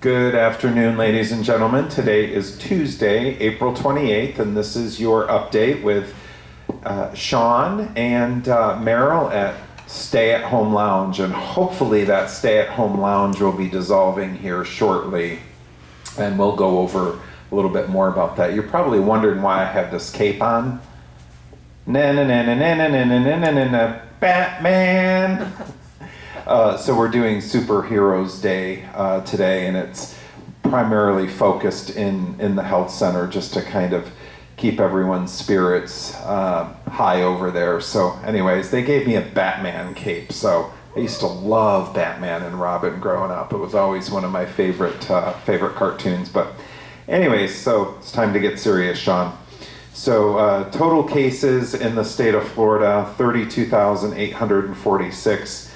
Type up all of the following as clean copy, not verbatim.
Good afternoon, ladies and gentlemen. Today is Tuesday, April 28th, and this is your update with Sean and Meryl at Stay at Home Lounge. And hopefully that Stay at Home Lounge will be dissolving here shortly, and we'll go over a little bit more about that. You're probably wondering why I have this cape on. Batman! So we're doing Superheroes Day today, and it's primarily focused in the health center just to kind of keep everyone's spirits high over there. So anyways, they gave me a Batman cape. So I used to love Batman and Robin growing up. It was always one of my favorite cartoons. But anyways, so it's time to get serious, Sean. So total cases in the state of Florida, 32,846.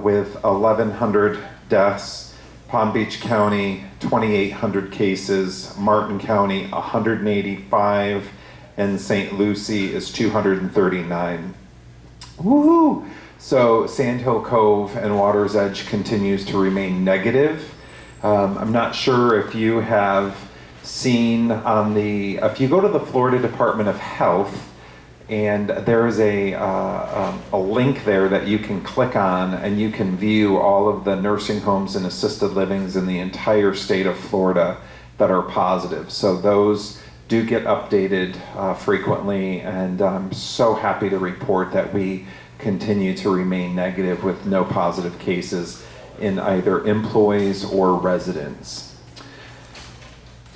With 1,100 deaths, Palm Beach County, 2,800 cases, Martin County, 185, and St. Lucie is 239. Woohoo! So Sand Hill Cove and Water's Edge continues to remain negative. I'm not sure if you have seen if you go to the Florida Department of Health, and there is a link there that you can click on, and you can view all of the nursing homes and assisted livings in the entire state of Florida that are positive. So those do get updated frequently, and I'm so happy to report that we continue to remain negative with no positive cases in either employees or residents.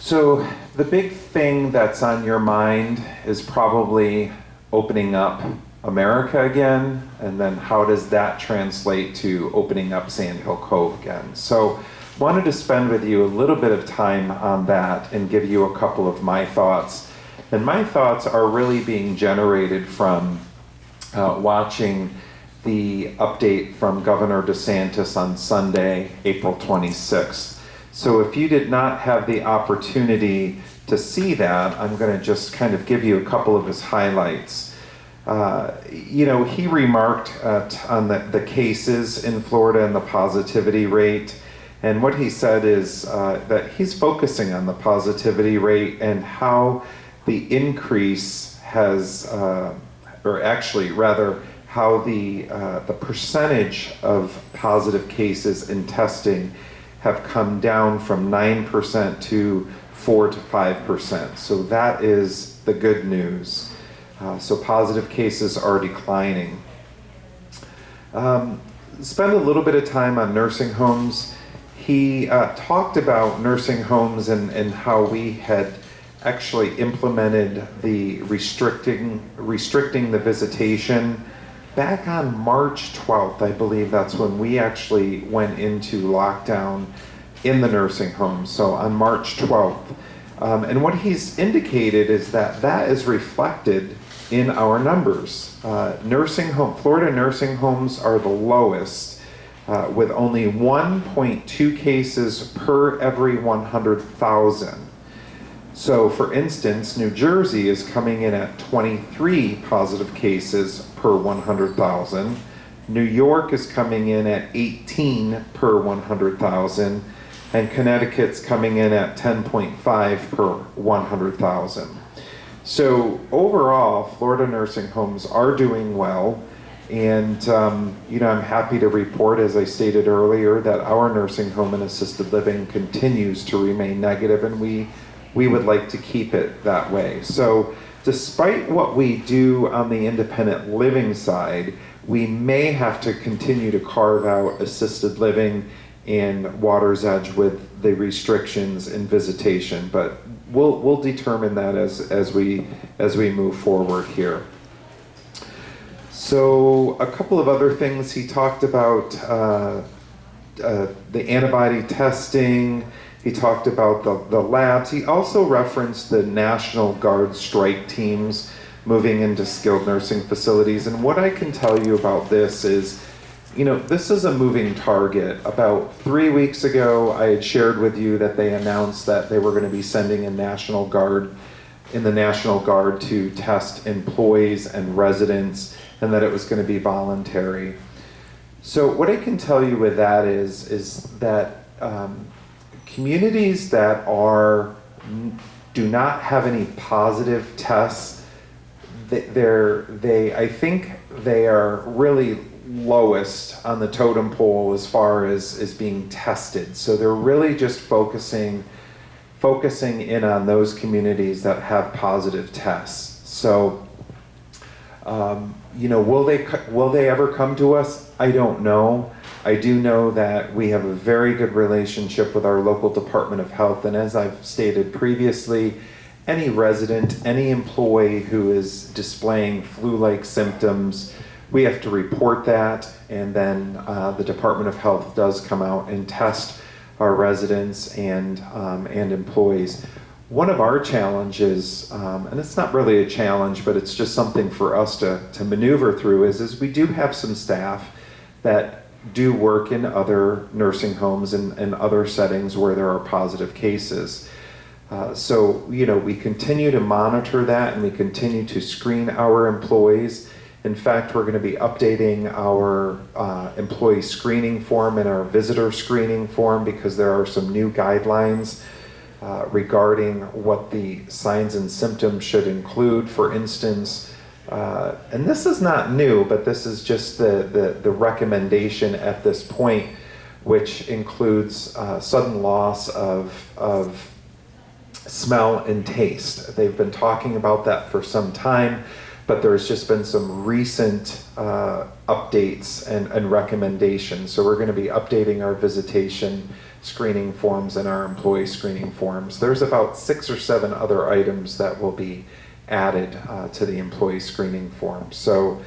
So the big thing that's on your mind is probably opening up America again, and then how does that translate to opening up Sand Hill Cove again? So wanted to spend with you a little bit of time on that and give you a couple of my thoughts. And my thoughts are really being generated from watching the update from Governor DeSantis on Sunday, April 26th. So if you did not have the opportunity to see that, I'm going to just kind of give you a couple of his highlights. He remarked on the cases in Florida and the positivity rate. And what he said is that he's focusing on the positivity rate and how the increase has, how the percentage of positive cases in testing have come down from 9% to 4 to 5%. So that is the good news. So positive cases are declining. Spend a little bit of time on nursing homes. He talked about nursing homes and how we had actually implemented the restricting the visitation back on March 12th. I believe that's when we actually went into lockdown in the nursing home. So on March 12th. And what he's indicated is that is reflected in our numbers. Florida nursing homes are the lowest, with only 1.2 cases per every 100,000. So for instance, New Jersey is coming in at 23 positive cases per 100,000. New York is coming in at 18 per 100,000. And Connecticut's coming in at 10.5 per 100,000. So overall, Florida nursing homes are doing well. And, I'm happy to report, as I stated earlier, that our nursing home and assisted living continues to remain negative, and we would like to keep it that way. So despite what we do on the independent living side, we may have to continue to carve out assisted living and Water's Edge with the restrictions in visitation, but we'll determine that as we move forward here. So a couple of other things he talked about: the antibody testing. He talked about the labs. He also referenced the National Guard strike teams moving into skilled nursing facilities. And what I can tell you about this is, this is a moving target. About 3 weeks ago, I had shared with you that they announced that they were going to be sending the National Guard to test employees and residents, and that it was going to be voluntary. So what I can tell you with that is that communities that do not have any positive tests, I think they are really lowest on the totem pole as far as being tested. So they're really just focusing in on those communities that have positive tests. So, will they ever come to us? I don't know. I do know that we have a very good relationship with our local Department of Health, and as I've stated previously, any resident, any employee who is displaying flu-like symptoms, we have to report that, and then the Department of Health does come out and test our residents and employees. One of our challenges, and it's not really a challenge, but it's just something for us to maneuver through, is we do have some staff that do work in other nursing homes and other settings where there are positive cases. So we continue to monitor that, and we continue to screen our employees. In fact, we're going to be updating our employee screening form and our visitor screening form because there are some new guidelines regarding what the signs and symptoms should include. For instance, and this is not new, but this is just the recommendation at this point, which includes sudden loss of smell and taste. They've been talking about that for some time, but there's just been some recent updates and recommendations. So we're going to be updating our visitation screening forms and our employee screening forms. There's about 6 or 7 other items that will be added to the employee screening form. So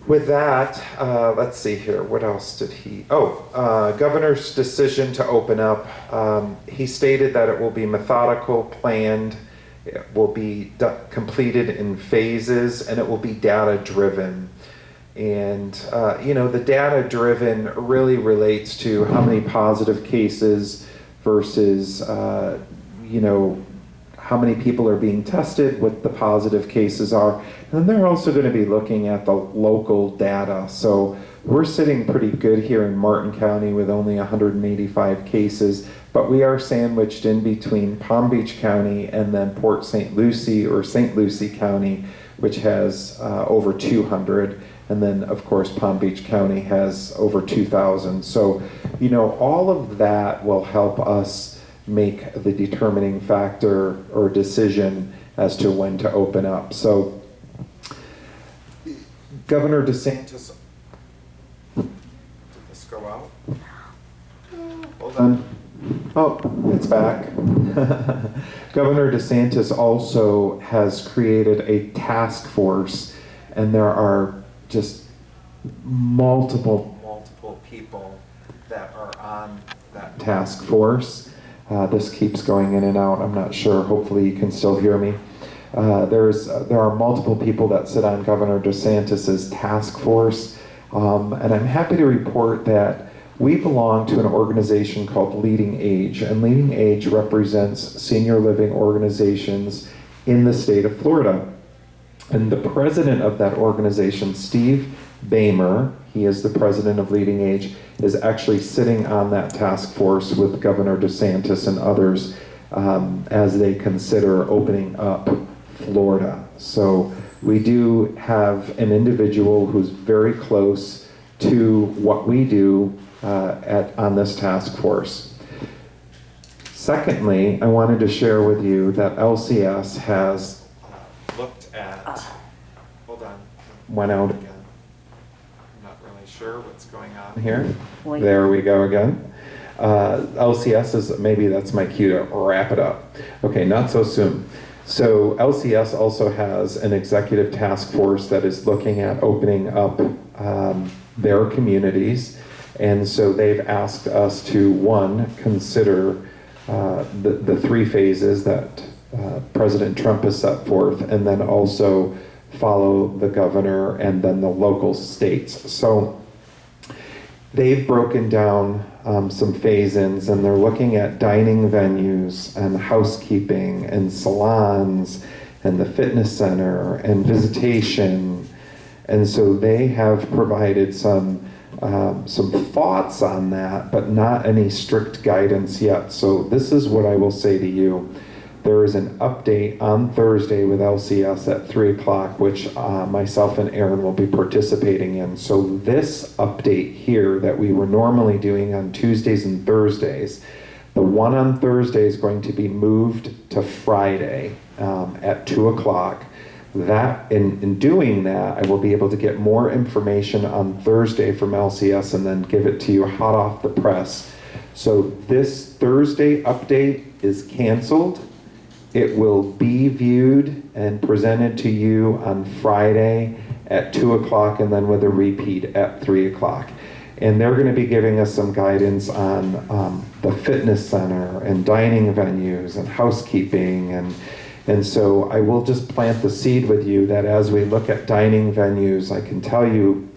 with that, let's see here. What else did he? Governor's decision to open up. He stated that it will be methodical, planned, it will be completed in phases, and it will be data-driven. And, the data-driven really relates to how many positive cases versus, how many people are being tested, what the positive cases are. And then they're also going to be looking at the local data. So we're sitting pretty good here in Martin County with only 185 cases, but we are sandwiched in between Palm Beach County and then Port St. Lucie or St. Lucie County, which has over 200. And then, of course, Palm Beach County has over 2,000. So, all of that will help us make the determining factor or decision as to when to open up. So Governor DeSantis, did this go out? Hold on. Oh, it's back. Governor DeSantis also has created a task force, and there are just multiple people that are on that task force. This keeps going in and out. I'm not sure. Hopefully you can still hear me. There are multiple people that sit on Governor DeSantis's task force, and I'm happy to report that we belong to an organization called Leading Age, and Leading Age represents senior living organizations in the state of Florida. And the president of that organization, Steve Bamer, he is the president of Leading Age, is actually sitting on that task force with Governor DeSantis and others as they consider opening up Florida. So we do have an individual who's very close to what we do on this task force. Secondly, I wanted to share with you that LCS has looked at, hold on, went out again. Sure what's going on here. Wait. There we go again. LCS is, maybe that's my cue to wrap it up. Okay, not so soon. So LCS also has an executive task force that is looking at opening up their communities. And so they've asked us to, one, consider the 3 phases that President Trump has set forth, and then also follow the governor and then the local states. So they've broken down some phase-ins, and they're looking at dining venues and housekeeping and salons and the fitness center and visitation. And so they have provided some some thoughts on that, but not any strict guidance yet. So this is what I will say to you. There is an update on Thursday with LCS at 3 o'clock, which myself and Aaron will be participating in. So this update here that we were normally doing on Tuesdays and Thursdays, the one on Thursday is going to be moved to Friday at 2 o'clock. That, in doing that, I will be able to get more information on Thursday from LCS and then give it to you hot off the press. So this Thursday update is canceled. It will be viewed and presented to you on Friday at 2 o'clock and then with a repeat at 3 o'clock. And they're going to be giving us some guidance on the fitness center and dining venues and housekeeping. And so I will just plant the seed with you that as we look at dining venues, I can tell you,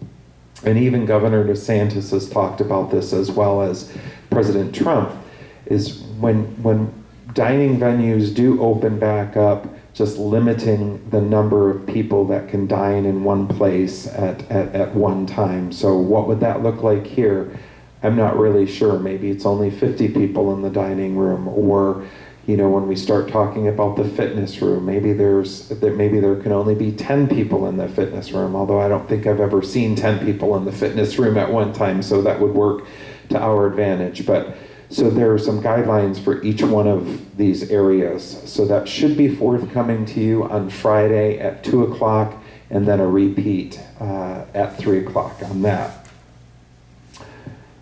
and even Governor DeSantis has talked about this as well as President Trump, is when dining venues do open back up, just limiting the number of people that can dine in one place at one time. So what would that look like here? I'm not really sure. Maybe it's only 50 people in the dining room, or when we start talking about the fitness room, maybe there can only be 10 people in the fitness room, although I don't think I've ever seen 10 people in the fitness room at one time, so that would work to our advantage. But so there are some guidelines for each one of these areas. So that should be forthcoming to you on Friday at 2 o'clock and then a repeat at 3 o'clock on that.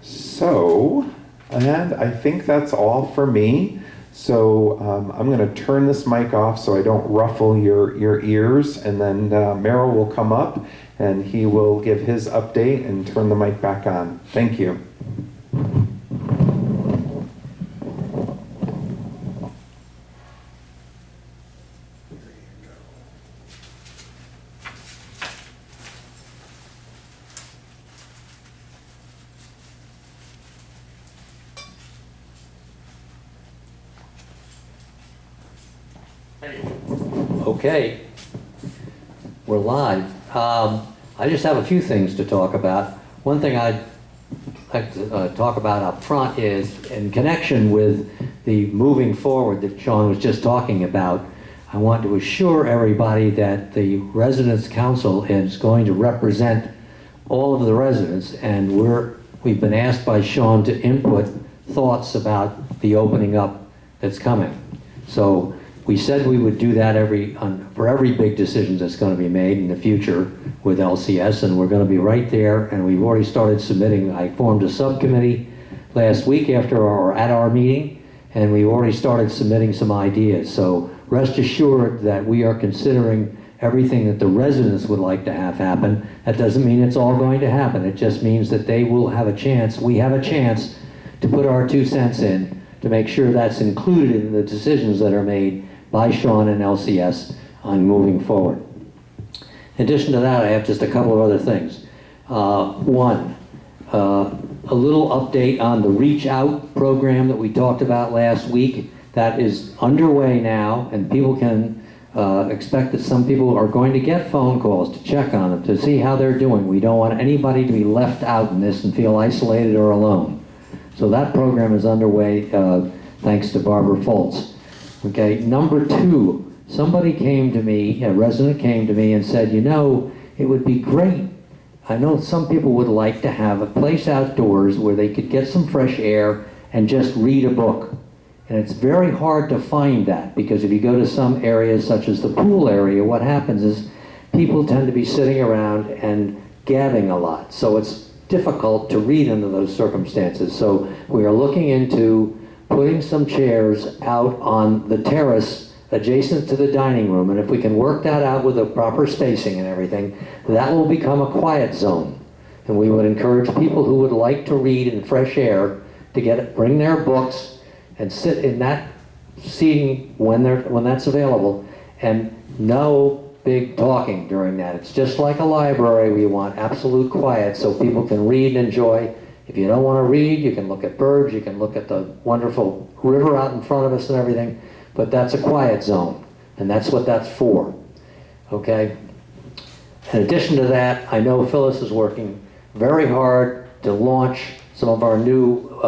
So, and I think that's all for me. So I'm going to turn this mic off so I don't ruffle your ears, and then Merrill will come up and he will give his update and turn the mic back on. Thank you. Okay, we're live. I just have a few things to talk about. One thing I'd like to talk about up front is in connection with the moving forward that Sean was just talking about. I want to assure everybody that the Residents' Council is going to represent all of the residents, and we've been asked by Sean to input thoughts about the opening up that's coming. So we said we would do that for every big decision that's going to be made in the future with LCS, and we're going to be right there, and we've already started submitting. I formed a subcommittee last week at our meeting, and we've already started submitting some ideas. So rest assured that we are considering everything that the residents would like to have happen. That doesn't mean it's all going to happen. It just means that they will have a chance, we have a chance to put our 2 cents in to make sure that's included in the decisions that are made by Sean and LCS on moving forward. In addition to that, I have just a couple of other things. One, a little update on the Reach Out program that we talked about last week. That is underway now, and people can expect that some people are going to get phone calls to check on them, to see how they're doing. We don't want anybody to be left out in this and feel isolated or alone. So that program is underway, thanks to Barbara Foltz. Okay, number 2, somebody came to me, a resident came to me and said, it would be great. I know some people would like to have a place outdoors where they could get some fresh air and just read a book. And it's very hard to find that, because if you go to some areas such as the pool area, what happens is people tend to be sitting around and gabbing a lot. So it's difficult to read under those circumstances. So we are looking into putting some chairs out on the terrace adjacent to the dining room, and if we can work that out with the proper spacing and everything, that will become a quiet zone. And we would encourage people who would like to read in fresh air to bring their books and sit in that seating when that's available, and no big talking during that. It's just like a library. We want absolute quiet so people can read and enjoy. If you don't want to read, you can look at birds, you can look at the wonderful river out in front of us and everything, but that's a quiet zone, and that's what that's for, okay? In addition to that, I know Phyllis is working very hard to launch some of our new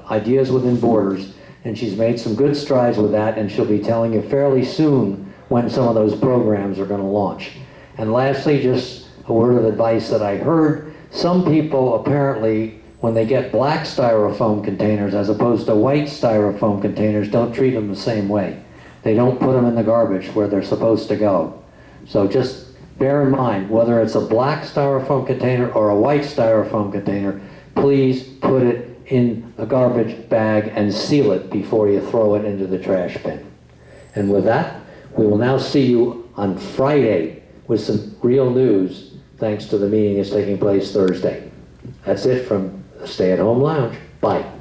ideas within Borders, and she's made some good strides with that, and she'll be telling you fairly soon when some of those programs are going to launch. And lastly, just a word of advice that I heard, some people apparently, when they get black styrofoam containers as opposed to white styrofoam containers, don't treat them the same way. They don't put them in the garbage where they're supposed to go. So just bear in mind, whether it's a black styrofoam container or a white styrofoam container, please put it in a garbage bag and seal it before you throw it into the trash bin. And with that, we will now see you on Friday with some real news, thanks to the meeting that's taking place Thursday. That's it from the Stay at Home Lounge. Bye.